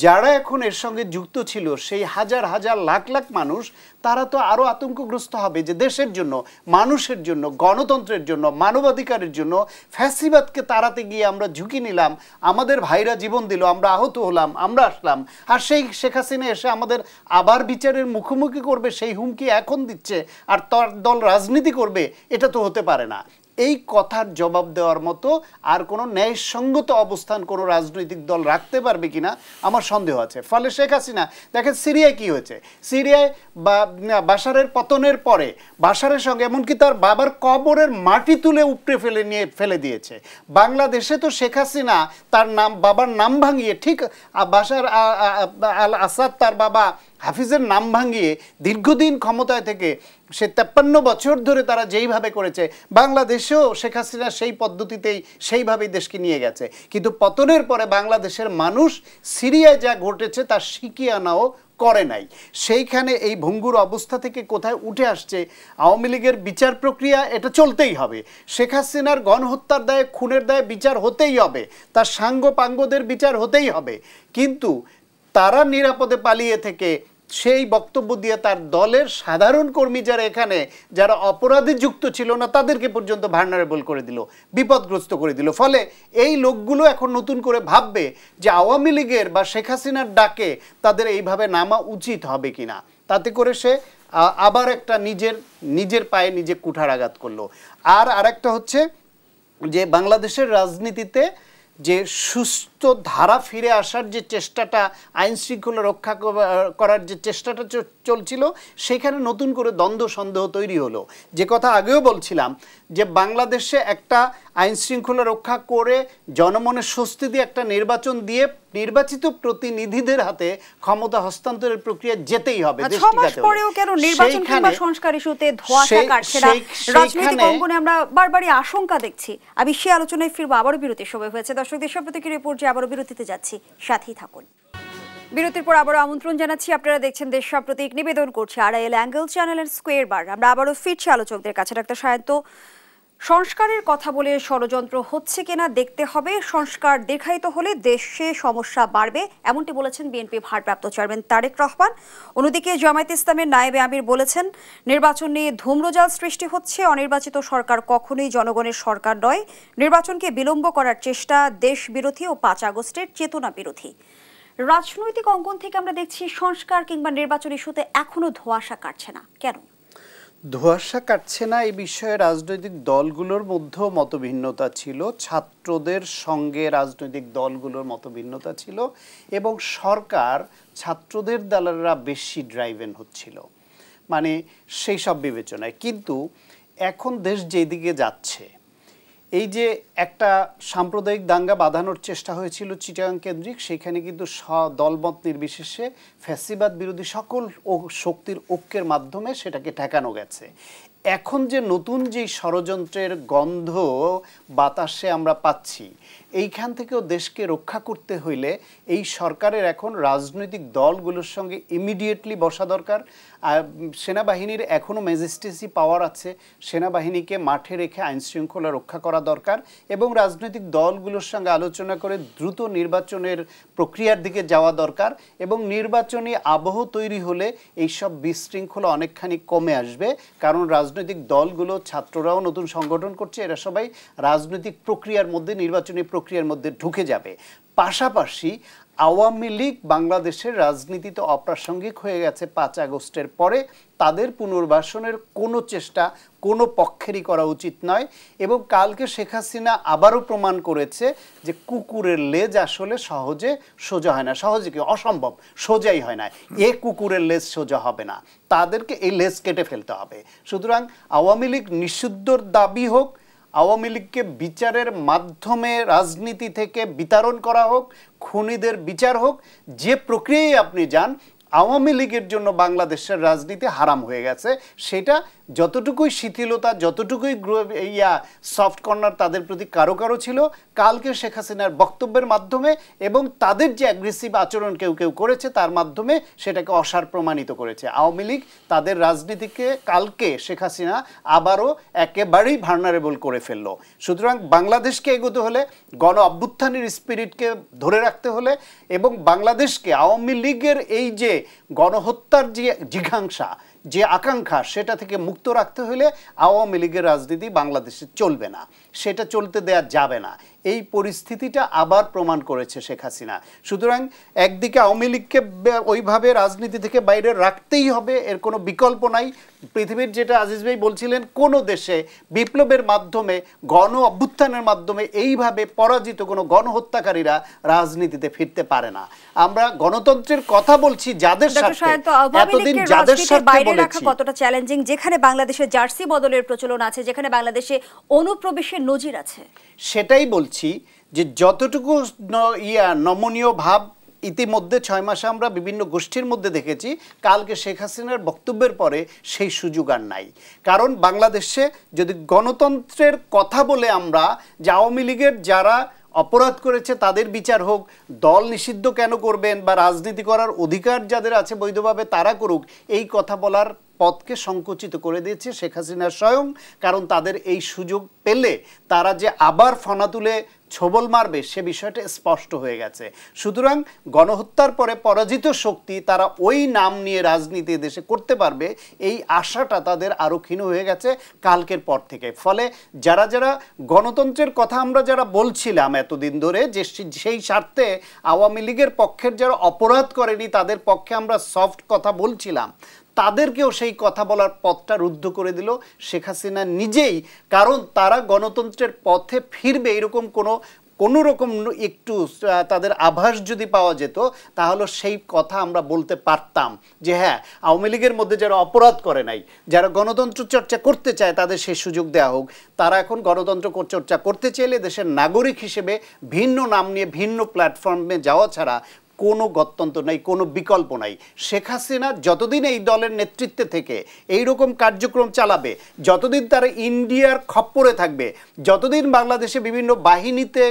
যারা এখন এর সঙ্গে যুক্ত ছিল সেই হাজার হাজার লাখ লাখ মানুষ, তারা তো আরও আতঙ্কগ্রস্ত হবে যে দেশের জন্য, মানুষের জন্য, গণতন্ত্রের জন্য, মানবাধিকারের জন্য ফ্যাসিবাদকে তাড়াতে গিয়ে আমরা ঝুঁকি নিলাম, আমাদের ভাইরা জীবন দিল, আমরা আহত হলাম, আমরা আসলাম, আর সেই শেখ হাসিনা এসে আমাদের আবার বিচারের মুখোমুখি করবে সেই হুমকি এখন দিচ্ছে, আর তার দল রাজনীতি করবে, এটা তো হতে পারে না। এই কথার জবাব দেওয়ার মতো আর কোনো ন্যায়সঙ্গত অবস্থান কোনো রাজনৈতিক দল রাখতে পারবে কিনা আমার সন্দেহ আছে। ফলে শেখ হাসিনা, দেখেন সিরিয়ায় কি হয়েছে, সিরিয়ায় বাশারের পতনের পরে বাশারের সঙ্গে এমনকি তার বাবার কবরের মাটি তুলে উপড়ে ফেলে দিয়েছে। বাংলাদেশে তো শেখ হাসিনা তার বাবার নাম ভাঙিয়ে, ঠিক বাশার আল আসাদ তার বাবা হাফিজের নাম ভাঙিয়ে দীর্ঘদিন ক্ষমতায় থেকে সে 53 বছর ধরে তারা যেইভাবে করেছে, বাংলাদেশেও শেখ হাসিনা সেই পদ্ধতিতেই সেইভাবেই দেশকে নিয়ে গেছে। কিন্তু পতনের পরে বাংলাদেশের মানুষ সিরিয়ায় যা ঘটেছে তার শিকিয়ানাও করে নাই। সেইখানে এই ভঙ্গুর অবস্থা থেকে কোথায় উঠে আসছে আওয়ামী লীগের বিচার প্রক্রিয়া, এটা চলতেই হবে। শেখ হাসিনার গণহত্যার দায়ে, খুনের দায়ে বিচার হতেই হবে, তার সাঙ্গপাঙ্গদের বিচার হতেই হবে। কিন্তু তারা নিরাপদে পালিয়ে থেকে সেই বক্তব্য দিয়ে তার দলের সাধারণ কর্মী যারা এখানে যারা অপরাধে যুক্ত ছিল না তাদেরকে পর্যন্ত ভালনারেবল করে দিল, বিপদগ্রস্ত করে দিল। ফলে এই লোকগুলো এখন নতুন করে ভাববে যে আওয়ামী লীগের বা শেখ হাসিনার ডাকে তাদের এইভাবে নামা উচিত হবে কিনা। তাতে করে সে আবার একটা নিজের পায়ে নিজে কুঠারাঘাত করলো। আর আরেকটা হচ্ছে যে বাংলাদেশের রাজনীতিতে যে সুস্থ ধারা ফিরে আসার যে চেষ্টাটা, আইন শৃঙ্খলা রক্ষা করার যে চেষ্টাটা চলছিল, সেখানে নতুন করে দ্বন্দ্ব সন্দেহ তৈরি হলো। যে কথা আগেও বলছিলাম যে বাংলাদেশে একটা আইন শৃঙ্খলা রক্ষা করে জনমনের স্বস্তি দিয়ে একটা নির্বাচন দিয়ে নির্বাচিত প্রতিনিধিদের হাতে ক্ষমতা হস্তান্তরের প্রক্রিয়া যেতেই হবে। আমরা বারবারই আশঙ্কা দেখছি। আমি সে আলোচনায় ফিরবো, আবারও বিরতির সময় হয়েছে। দর্শক, দেশ প্রতিক্রিয়া পর্যায়ে আবারও বিরতিতে যাচ্ছি, সাথেই থাকুন। বিরতির পর আবারও আমন্ত্রণ জানাচ্ছি, আপনারা দেখছেন দেশ প্রতীক, নিবেদন করছি আড়াইল অ্যাঙ্গেল চ্যানেলের স্কোয়ার বার। আমরা আবারও ফিরছি আলোচকদের কাছে। ডাক্তার সায়ন্ত, সংস্কারের কথা বলে ষড়যন্ত্র হচ্ছে কিনা দেখতে হবে, সংস্কার দেখাইতে হলে দেশে সমস্যা বাড়বে, এমনটি বলেছেন বিএনপি ভারপ্রাপ্ত চেয়ারম্যান তারেক রহমান। অন্যদিকে জামায়াত ইসলামের নায়েবে আমির বলেছেন নির্বাচন নিয়ে ধূম্রজাল সৃষ্টি হচ্ছে, অনির্বাচিত সরকার কখনোই জনগণের সরকার নয়, নির্বাচনকে বিলম্ব করার চেষ্টা দেশ বিরোধী ও 5 আগস্টের চেতনা বিরোধী। রাজনৈতিক অঙ্গন থেকে আমরা দেখছি সংস্কার কিংবা নির্বাচন ইস্যুতে এখনো ধোঁয়াশা কাটছে না, কেন? ধোঁয়াশা কাটছে না এই বিষয়ে রাজনৈতিক দলগুলোর মধ্যেও মতভিন্নতা ছিল, ছাত্রদের সঙ্গে রাজনৈতিক দলগুলোর মতভিন্নতা ছিল, এবং সরকার ছাত্রদের দ্বারা বেশি ড্রাইভেন হচ্ছিল, মানে সেই সব বিবেচনায়। কিন্তু এখন দেশ যেদিকে যাচ্ছে, এই যে একটা সাম্প্রদায়িক দাঙ্গা বাঁধানোর চেষ্টা হয়েছিল চিটাগাং কেন্দ্রিক, সেখানে কিন্তু দলমত নির্বিশেষে ফ্যাসিবাদ বিরোধী সকল শক্তির ঐক্যের মাধ্যমে সেটাকে ঠেকানো গেছে। এখন যে নতুন যে ষড়যন্ত্রের গন্ধ বাতাসে আমরা পাচ্ছি, এইখান থেকেও দেশকে রক্ষা করতে হইলে এই সরকারের এখন রাজনৈতিক দলগুলোর সঙ্গে ইমিডিয়েটলি বসা দরকার। সেনাবাহিনীর এখনও ম্যাজিস্ট্রেসি পাওয়ার আছে, সেনাবাহিনীকে মাঠে রেখে আইন শৃঙ্খলা রক্ষা করা দরকার, এবং রাজনৈতিক দলগুলোর সঙ্গে আলোচনা করে দ্রুত নির্বাচনের প্রক্রিয়ার দিকে যাওয়া দরকার। এবং নির্বাচনী আবহ তৈরি হলে এইসব বিশৃঙ্খলা অনেকখানি কমে আসবে, কারণ রাজনৈতিক দলগুলো, ছাত্ররাও নতুন সংগঠন করছে, এরা সবাই রাজনৈতিক প্রক্রিয়ার মধ্যে, নির্বাচনী প্রক্রিয়ার মধ্যে ঢুকে যাবে। পাশাপাশি আওয়ামী লীগ বাংলাদেশের রাজনীতিতে অপ্রাসঙ্গিক হয়ে গেছে 5 আগস্টের পরে। তাদের পুনর্বাসনের কোনো চেষ্টা কোনো পক্ষেরই করা উচিত নয়। এবং কালকে শেখ হাসিনা আবারও প্রমাণ করেছে যে কুকুরের লেজ আসলে সহজে সোজা হয় না। সহজে কি, অসম্ভব, সোজাই হয় না। এ কুকুরের লেজ সোজা হবে না, তাদেরকে এই লেজ কেটে ফেলতে হবে। সুতরাং আওয়ামী লীগ নিষিদ্ধর দাবি হোক, আওয়ামী লীগকে বিচারের মাধ্যমে রাজনীতি থেকে বিতাড়ন করা হোক, খুনিদের বিচার হোক, যে প্রক্রিয়ায় আপনি যান, আওয়ামী লীগের জন্য বাংলাদেশের রাজনীতি হারাম হয়ে গেছে। সেটা যতটুকুই শিথিলতা, যতটুকুই সফট কর্নার তাদের প্রতি কারো কারো ছিল, কালকে শেখ হাসিনার বক্তব্যের মাধ্যমে এবং তাদের যে অ্যাগ্রেসিভ আচরণ কেউ কেউ করেছে তার মাধ্যমে সেটাকে অসার প্রমাণিত করেছে। আওয়ামী লীগ তাদের রাজনীতিকে কালকে শেখ হাসিনা আবারও একেবারেই ভার্নারেবল করে ফেললো। সুতরাং বাংলাদেশকে এগোতে হলে, গণ অভ্যুত্থানের স্পিরিটকে ধরে রাখতে হলে এবং বাংলাদেশকে আওয়ামী লীগের এই যে গণহত্যার যে জিঘাংসা, যে আকাঙ্ক্ষা, সেটা থেকে মুক্ত রাখতে হলে আওয়ামী লীগের রাজনীতি বাংলাদেশে চলবে না, সেটা চলতে দেয়া যাবে না। এই পরিস্থিতিটা আবার প্রমাণ করেছে শেখ হাসিনা। সুতরাং একদিকে আওয়ামী লীগকে ওইভাবে রাজনীতি থেকে বাইরে রাখতেই হবে, এর কোনো বিকল্প নাই। পৃথিবীর, যেটা আজিজ ভাই বলছিলেন, কোনো দেশে বিপ্লবের মাধ্যমে, গণ অভ্যুত্থানের মাধ্যমে এইভাবে পরাজিত কোনো গণহত্যাকারীরা রাজনীতিতে ফিরতে পারে না। আমরা গণতন্ত্রের কথা বলছি যাদের সাথে, এতদিন যাদের সাথে বলেছি, কতটা চ্যালেঞ্জিং, যেখানে বাংলাদেশের জার্সি বদলের প্রচলন আছে, যেখানে বাংলাদেশে অনুপ্রবেশের নজির আছে। সেটাই বলছি যে যতটুকু নমনীয় ভাব ইতিমধ্যে 6 মাসে আমরা বিভিন্ন গোষ্ঠীর মধ্যে দেখেছি, কালকে শেখ হাসিনার বক্তব্যের পরে সেই সুযোগ আর নাই। কারণ বাংলাদেশে যদি গণতন্ত্রের কথা বলে আমরা, যে আওয়ামী লীগের যারা অপরাধ করেছে তাদের বিচার হোক, দল নিষিদ্ধ কেন করবেন, বা রাজনীতি করার অধিকার যাদের আছে বৈধভাবে তারা করুক, এই কথা বলার পথকে সংকুচিত করে দিয়েছে শেখ হাসিনা স্বয়ং। কারণ তাদের এই সুযোগ পেলে তারা যে আবার ফনা তুলে ছবল মারবে সে বিষয়টা স্পষ্ট হয়ে গেছে। সুতরাং গণহত্যার পরে পরাজিত শক্তি তারা ওই নাম নিয়ে রাজনীতি দেশে করতে পারবে, এই আশাটা তাদের আরও ক্ষীণ হয়ে গেছে কালকের পর থেকে। ফলে যারা যারা গণতন্ত্রের কথা আমরা যারা বলছিলাম এতদিন ধরে, যে সেই স্বার্থে আওয়ামী লীগের পক্ষের যারা অপরাধ করেনি তাদের পক্ষে আমরা সফট কথা বলছিলাম, তাদেরকেও সেই কথা বলার পথটা রুদ্ধ করে দিল শেখ হাসিনা নিজেই। কারণ তারা গণতন্ত্রের পথে ফিরবে এরকম কোনো রকম একটু তাদের আভাস যদি পাওয়া যেত, তাহলে সেই কথা আমরা বলতে পারতাম যে হ্যাঁ, আওয়ামী লীগের মধ্যে যারা অপরাধ করে নাই, যারা গণতন্ত্র চর্চা করতে চায় তাদের সেই সুযোগ দেওয়া হোক। তারা এখন গণতন্ত্র চর্চা করতে চাইলে দেশের নাগরিক হিসেবে ভিন্ন নাম নিয়ে ভিন্ন প্ল্যাটফর্মে যাওয়া ছাড়া কোনো গত্যন্তর নাই, কোনো বিকল্প নাই। শেখ হাসিনা যতদিন এই দলের নেতৃত্বে থেকে এইরকম কার্যক্রম চালাবে, যতদিন তারা ইন্ডিয়ার খপ্পরে থাকবে, যতদিন বাংলাদেশে বিভিন্ন বাহিনীতে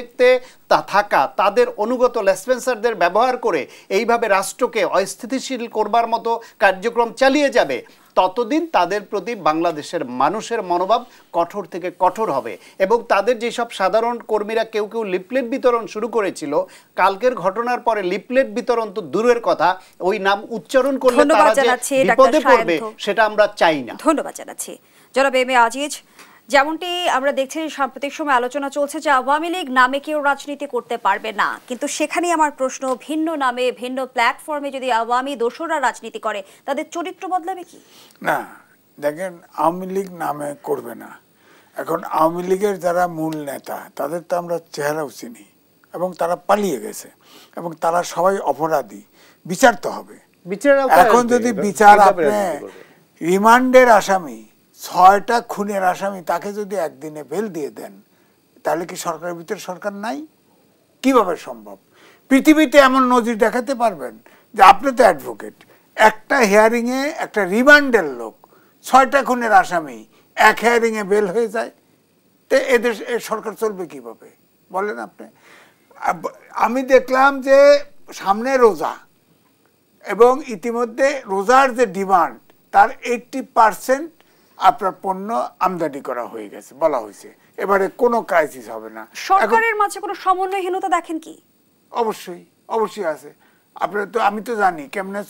থাকা তাদের অনুগত লেসপেন্সারদের ব্যবহার করে এইভাবে রাষ্ট্রকে অস্থিতিশীল করবার মতো কার্যক্রম চালিয়ে যাবে, ততদিন তাদের প্রতি বাংলাদেশের মানুষের মনোভাব কঠোর থেকে কঠোর হবে। এবং তাদের যেসব সাধারণ কর্মীরা কেউ কেউ লিফলেট বিতরণ শুরু করেছিল, কালকের ঘটনার পরে লিফলেট বিতরণ তো দূরের কথা, ওই নাম উচ্চারণ করলে তারা যে বিপদে পড়বে সেটা আমরা চাই না। ধন্যবাদ জানাচ্ছি জনাব এম এ আজিজ। যেমনটি আমরা দেখছি সাম্প্রতিক সময় আলোচনা চলছে যে আওয়ামী লীগ নামে কেউ রাজনীতি করতে পারবে না, কিন্তু সেখানেই আমার প্রশ্ন, ভিন্ন নামে ভিন্ন প্ল্যাটফর্মে যদি আওয়ামী দোসররা রাজনীতি করে তাদের চরিত্র বদলাবে কি? না, দেখেন, আওয়ামী লীগ নামে করবে না। এখন আওয়ামী লীগের যারা মূল নেতা তাদের তো আমরা চেহারাও চিনি, এবং তারা পালিয়ে গেছে, এবং তারা সবাই অপরাধী, বিচার তো হবে। এখন যদি বিচার, আপনি রিমান্ডের আসামি 6টা খুনের আসামি, তাকে যদি একদিনে বেল দিয়ে দেন, তাহলে কি সরকারের ভিতরে সরকার নাই? কিভাবে সম্ভব? পৃথিবীতে এমন নজির দেখাতে পারবেন যে আপনি তো অ্যাডভোকেট, একটা হিয়ারিংয়ে একটা রিমান্ডের লোক 6টা খুনের আসামি এক হিয়ারিংয়ে বেল হয়ে যায়? তো এদের সরকার চলবে কিভাবে বলেন আপনি? আমি দেখলাম যে সামনে রোজা, এবং ইতিমধ্যে রোজার যে ডিমান্ড তার 80% আপনার পণ্য আমদানি করা হয়ে গেছে, বলা হয়েছে। এবারে কোনো ক্রাইসিস হবে না। সরকারের মাঝে কোনো সমন্বয়হীনতা দেখেন কি? অবশ্যই অবশ্যই আছে। আপনার তো, আমি তো জানি কেমনে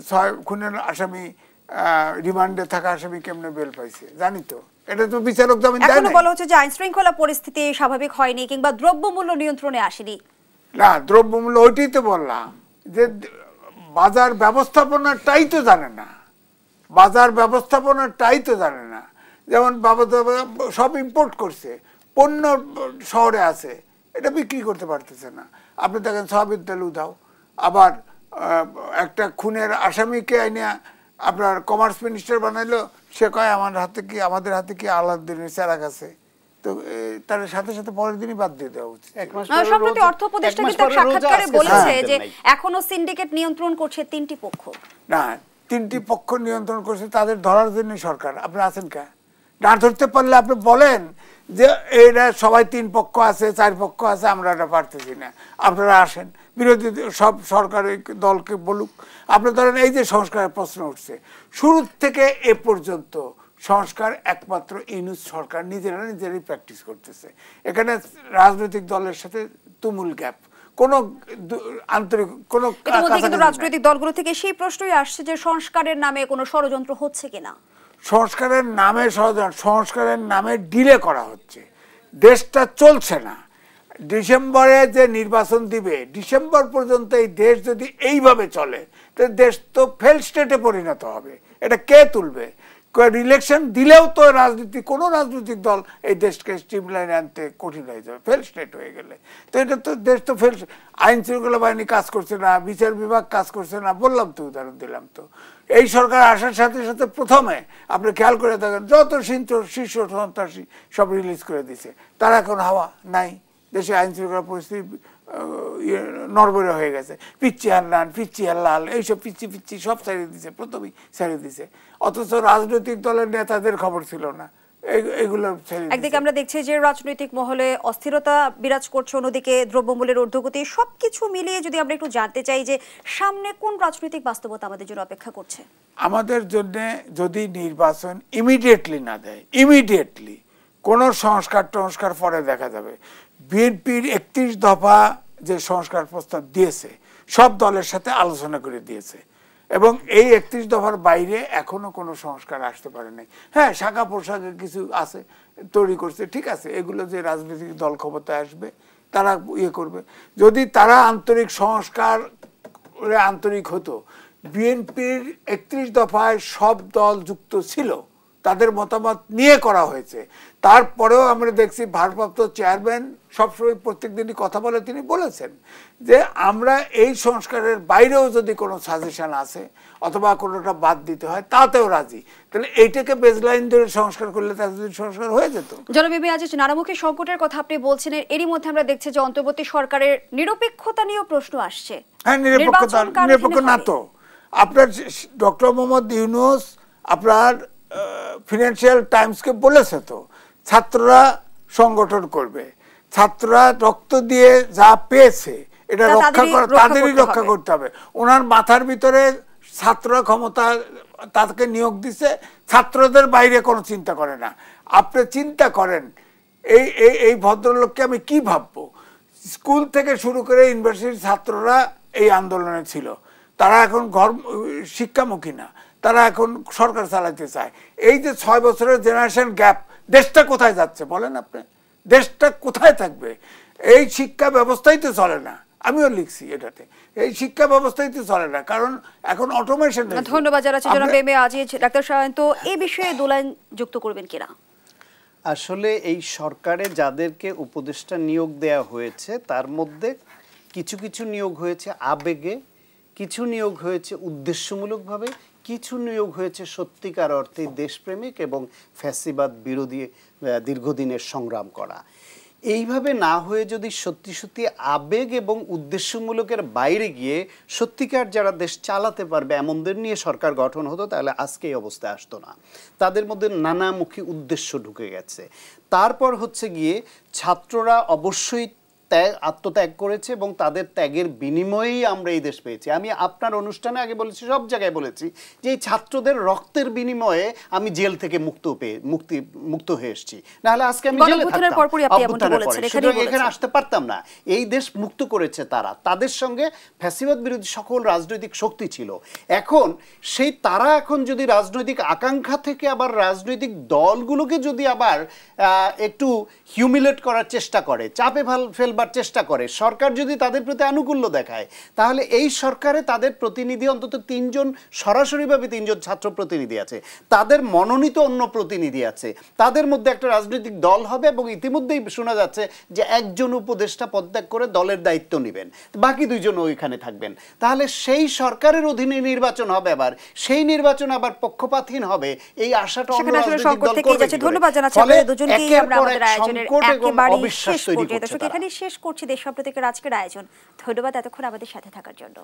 6 খুনের আসামি, রিমান্ডে থাকা আসামি কেমনে বেল পাইছে, জানি তো। এটা তো বিচারক জামিন দেয় না। এখনো বলা হচ্ছে যে আইন শৃঙ্খলা পরিস্থিতি স্বাভাবিক হয়নি কিংবা দ্রব্যমূল্য নিয়ন্ত্রণে আসেনি। না, দ্রব্যমূল্য ওইটাই তো বললাম যে বাজার ব্যবস্থাপনাটাই তো জানে না, বাজার ব্যবস্থাপনাটাই তো জানে না। যেমন সব ইম্পোর্ট করছে, পণ্য শহরে আছে, এটা বিক্রি করতে পারতেছে না। আপনি দেখেন সয়াবিন তেল উধাও, আবার একটা খুনের আসামিকে আইনে আপনার কমার্স মিনিস্টার বানাইলো, সে কয় আমাদের হাতে কি আলাউদ্দিনের চেরাগ আছে, তো তার সাথে সাথে পরের দিনই বাদ দিয়ে দেওয়া উচিত। সম্প্রতি অর্থ উপদেষ্টা কিন্তু এক সাক্ষাৎকারে বলেছে যে এখনো সিন্ডিকেট নিয়ন্ত্রণ করছে 3টি পক্ষ। না, 3টি পক্ষ নিয়ন্ত্রণ করছে, তাদের ধরার জন্য সরকার। আপনি আছেন কে? না ধরতে পারলে আপনি বলেন যে এরা সবাই 3 পক্ষ আছে, 4 পক্ষ আছে, আমরা এটা পারতেছি না, আপনারা আসেন, বিরোধী সব সরকারি দলকে বলুক। আপনি ধরেন এই যে সংস্কারের প্রশ্ন উঠছে, শুরু থেকে এ পর্যন্ত সংস্কার একমাত্র ইউনূস সরকার নিজেরাই প্র্যাকটিস করতেছে। এখানে রাজনৈতিক দলের সাথে তুমুল গ্যাপ, কোনো আন্তরিক কোনো। কিন্তু রাজনৈতিক দলগুলো থেকে সেই প্রশ্নই আসছে যে সংস্কারের নামে কোনো ষড়যন্ত্র হচ্ছে কিনা। সংস্কারের নামে ষড়যন্ত্র, সংস্কারের নামে ডিলে করা হচ্ছে, দেশটা চলছে না। ডিসেম্বরে যে নির্বাচন দিবে, ডিসেম্বর পর্যন্ত এই দেশ যদি এইভাবে চলে, তো দেশ তো ফেল স্টেটে পরিণত হবে। এটা কে তুলবে? ইলেকশন দিলেও তো কোনো রাজনৈতিক দল এই দেশকে স্ট্রিমলাইনে আনতে কঠিন হয়ে যাবে, ফেল স্টেট হয়ে গেলে। তো এটা তো দেশ তো ফেল। আইন শৃঙ্খলা বাহিনী কাজ করছে না, বিচার বিভাগ কাজ করছে না, বললাম তো, উদাহরণ দিলাম তো। এই সরকার আসার সাথে সাথে প্রথমে আপনি খেয়াল করে দেখেন যত শীর্ষ সন্ত্রাসী সব রিলিজ করে দিছে, তারা এখন হাওয়া নাই, দেশে আইন শৃঙ্খলা পরিস্থিতি নড়বড়ে হয়ে গেছে। পিচ্ছি হান্নান, পিচ্ছি হাল্লাল, এইসব পিচ্ছি সব ছাড়িয়ে দিছে, প্রথমেই ছাড়িয়ে দিছে। অথচ রাজনৈতিক দলের নেতাদের খবর ছিল না, এগুলো একদিকে আমরা দেখছি যে রাজনৈতিক মহলে অস্থিরতা বিরাজ করছে, অন্যদিকে দ্রব্যমূল্যের ঊর্ধ্বগতি। সবকিছু মিলিয়ে যদি আমরা একটু জানতে চাই যে সামনে কোন রাজনৈতিক বাস্তবতা আমাদের জন্য অপেক্ষা করছে? আমাদের জন্য যদি নির্বাচন ইমিডিয়েটলি না দেয়, ইমিডিয়েটলি কোনো সংস্কার পরে দেখা যাবে। বিএনপির 31 দফা যে সংস্কার প্রস্তাব দিয়েছে, সব দলের সাথে আলোচনা করে দিয়েছে, এবং এই 31 দফার বাইরে এখনো কোনো সংস্কার আসতে পারে নাই। হ্যাঁ, শাখা প্রশাখা কিছু আছে, তৈরি করছে, ঠিক আছে, এগুলো যে রাজনৈতিক দল ক্ষমতায় আসবে তারা ইয়ে করবে। যদি তারা আন্তরিক সংস্কার আন্তরিক হতো, বিএনপির 31 দফায় সব দল যুক্ত ছিল, তাদের মতামত নিয়ে করা হয়েছে। তারপরেও আমরা দেখছি ভারপ্রাপ্ত চেয়ারম্যান সবসময় প্রত্যেক দিনই কথা বলে তিনি বলেছেন যে আমরা এই সংস্কারের বাইরেও যদি কোনো সাজেশন আসে অথবা কোনোটা বাদ দিতে হয় তাতেও রাজি। তাহলে এইটাকে বেসলাইন ধরে সংস্কার করলে তাদের সংস্কার হয়ে যেত। জনাব এম এ আজিজ, নানামুখী সংকটের কথা আপনি বলছেন, এরই মধ্যে আমরা দেখছি যে অন্তর্বর্তী সরকারের নিরপেক্ষতা নিয়েও প্রশ্ন আসছে। হ্যাঁ, নিরপেক্ষ না তো। আপনার ডক্টর মোহাম্মদ ইউনূস আপনার ফিনান্সিয়াল টাইমসকে বলেছে তো ছাত্ররা সংগঠন করবে, ছাত্ররা রক্ত দিয়ে যা পেয়েছে এটা তাদেরই রক্ষা করতে হবে। ওনার মাথার ভিতরে ছাত্ররা ক্ষমতা তাকে নিয়োগ দিছে, ছাত্রদের বাইরে কোনো চিন্তা করে না। আপনি চিন্তা করেন এই ভদ্রলোককে আমি কি ভাববো? স্কুল থেকে শুরু করে ইউনিভার্সিটির ছাত্ররা এই আন্দোলনে ছিল, তারা এখন শিক্ষামুখী না, তারা এখন সরকার চালাতে চায়। এই যে 6 বছরের জেনারেশন গ্যাপ, দেশটা কোথায় যাচ্ছে বলেন আপনি? দেশটা কোথায় থাকবে? এই শিক্ষা ব্যবস্থাই তো চলে না, আমিও লিখছি এটাতে, এই শিক্ষা ব্যবস্থাই তো চলে না, কারণ এখন অটোমেশন। ধন্যবাদ জানাচ্ছি জনাব M A Aziz. Doctor Sayanta, এই বিষয়ে দোলাইন যুক্ত করবেন কিনা? আসলে এই সরকারে যাদেরকে উপদেষ্টা নিয়োগ দেয়া হয়েছে তার মধ্যে কিছু কিছু নিয়োগ হয়েছে আবেগে, কিছু নিয়োগ হয়েছে উদ্দেশ্যমূলকভাবে, কিছু নিয়োগ হয়েছে সত্যিকার অর্থে দেশপ্রেমিক এবং ফ্যাসিবাদ বিরোধী দীর্ঘদিনের সংগ্রাম করা। এইভাবে না হয়ে যদি সত্যি সত্যি আবেগ এবং উদ্দেশ্যমূলকের বাইরে গিয়ে সত্যিকার যারা দেশ চালাতে পারবে এমনদের নিয়ে সরকার গঠন হতো, তাহলে আজকে এই অবস্থায় আসতো না। তাদের মধ্যে নানামুখী উদ্দেশ্য ঢুকে গেছে। তারপর হচ্ছে গিয়ে ছাত্ররা অবশ্যই আত্মত্যাগ করেছে এবং তাদের ত্যাগের বিনিময়েই আমরা এই দেশ পেয়েছি। আমি আপনার অনুষ্ঠানে আগে বলেছি, সব জায়গায় বলেছি যে এই ছাত্রদের রক্তের বিনিময়ে আমি জেল থেকে মুক্ত হয়ে এসেছি, নাহলে আজকে আমি জেলে থাকতাম, এখানে আসতে পারতাম না। এই দেশ মুক্ত করেছে তারা, তাদের সঙ্গে ফ্যাসিবাদ বিরোধী সকল রাজনৈতিক শক্তি ছিল। এখন তারা এখন যদি রাজনৈতিক আকাঙ্ক্ষা থেকে আবার রাজনৈতিক দলগুলোকে যদি আবার একটু হিউমিলেট করার চেষ্টা করে, চাপে ফেলবে করবার চেষ্টা করে, সরকার যদি তাদের প্রতি আনুকূল্য দেখায়, তাহলে এই সরকারে তাদের প্রতিনিধি অন্তত 3 জন সরাসরিভাবে 3 জন ছাত্র প্রতিনিধি আছে, তাদের মনোনীত অন্য প্রতিনিধি আছে, তাদের মধ্যে একটা রাজনৈতিক দল হবে এবং ইতিমধ্যেই শোনা যাচ্ছে যে একজন উপদেষ্টা পদত্যাগ করে দলের দায়িত্ব নেবেন, বাকি 2 জন ওইখানে থাকবেন। তাহলে সেই সরকারের অধীনে নির্বাচন হবে, আবার সেই নির্বাচন আবার পক্ষপাতহীন হবে, এই আশাটা অন্য রাজনৈতিক দল করবে। ধন্যবাদ জানাচ্ছি আপনাদের দুজনকেই। আমরা আমাদের আয়োজনের একেবারে শেষ পর্যায়ে দর্শক এখানে শেষ করছি দেশ সম্প্রতিকের আজকের আয়োজন। ধন্যবাদ এতক্ষণ আমাদের সাথে থাকার জন্য।